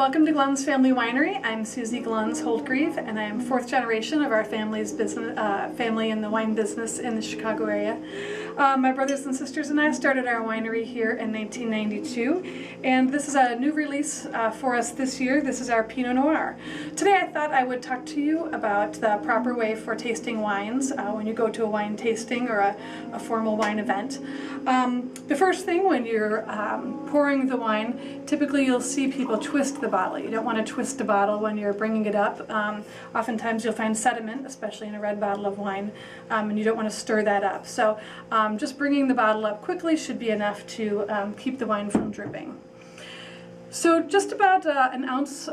Welcome to Glunz Family Winery. I'm Suzzie Glunz-Holtgreive, and I am fourth generation of our family's family in the wine business in the Chicago area. My brothers and sisters and I started our winery here in 1992, and this is a new release for us this year. This is our Pinot Noir. Today I thought I would talk to you about the proper way for tasting wines when you go to a wine tasting or a formal wine event. The first thing when you're pouring the wine, typically you'll see people twist the bottle. You don't want to twist the bottle when you're bringing it up. Oftentimes you'll find sediment, especially in a red bottle of wine, and you don't want to stir that up. So just bringing the bottle up quickly should be enough to keep the wine from dripping. So just about an ounce,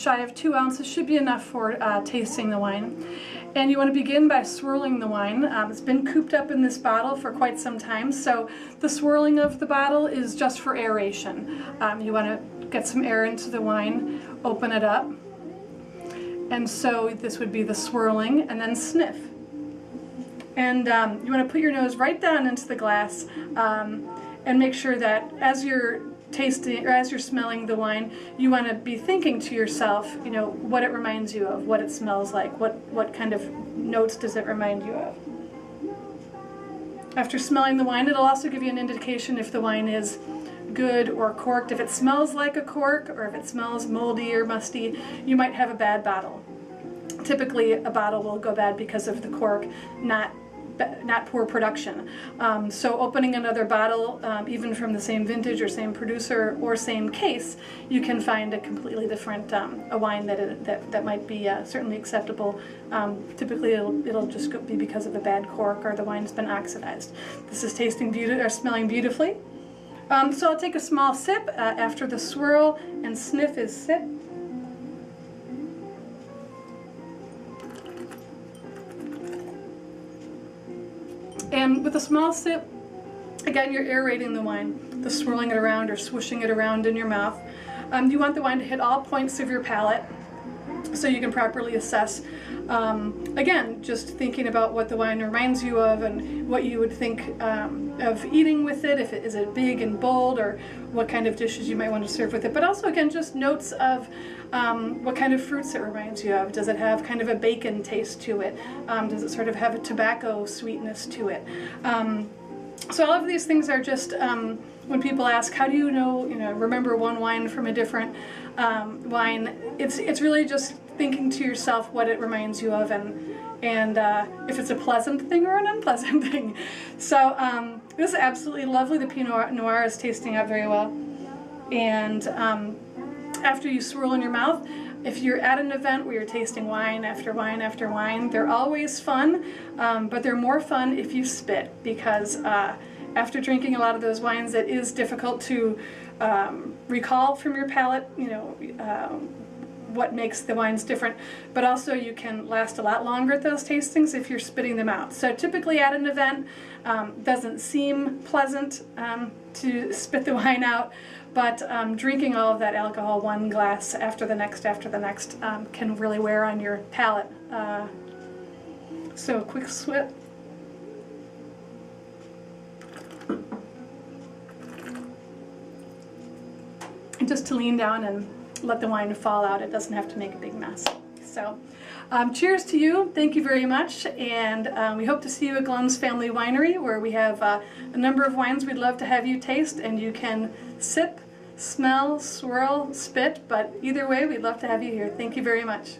shy of 2 ounces, should be enough for tasting the wine. And you want to begin by swirling the wine. It's been cooped up in this bottle for quite some time, so the swirling of the bottle is just for aeration. You want to get some air into the wine, open it up, and so this would be the swirling, and then sniff. And you want to put your nose right down into the glass and make sure that as you're tasting or as you're smelling the wine, you want to be thinking to yourself, you know, what it reminds you of, what it smells like, what kind of notes does it remind you of. After smelling the wine, it'll also give you an indication if the wine is good or corked. If it smells like a cork or if it smells moldy or musty, you might have a bad bottle. Typically a bottle will go bad because of the cork, not poor production. So opening another bottle, even from the same vintage or same producer or same case, you can find a completely different a wine that might be certainly acceptable. Typically it'll just be because of a bad cork or the wine's been oxidized. This is smelling beautifully. So I'll take a small sip after the swirl, and sniff is sip. And with a small sip, again, you're aerating the wine, the swirling it around or swooshing it around in your mouth. You want the wine to hit all points of your palate so you can properly assess. Again, just thinking about what the wine reminds you of and what you would think of eating with it, if it is it big and bold, or what kind of dishes you might want to serve with it. But also, again, just notes of what kind of fruits it reminds you of. Does it have kind of a bacon taste to it? Does it sort of have a tobacco sweetness to it? So all of these things are just, when people ask, how do you know, remember one wine from a different wine, it's really just thinking to yourself what it reminds you of, and if it's a pleasant thing or an unpleasant thing. So this is absolutely lovely. The Pinot Noir is tasting up very well. And after you swirl in your mouth, if you're at an event where you're tasting wine after wine after wine, they're always fun, but they're more fun if you spit, because after drinking a lot of those wines, it is difficult to recall from your palate, what makes the wines different, but also you can last a lot longer at those tastings if you're spitting them out. So typically at an event, doesn't seem pleasant to spit the wine out, but drinking all of that alcohol one glass after the next can really wear on your palate. So a quick swip. And just to lean down and let the wine fall out. It doesn't have to make a big mess. So cheers to you. Thank you very much, and we hope to see you at Glunz Family Winery, where we have a number of wines we'd love to have you taste, and you can sip, smell, swirl, spit, but either way we'd love to have you here. Thank you very much.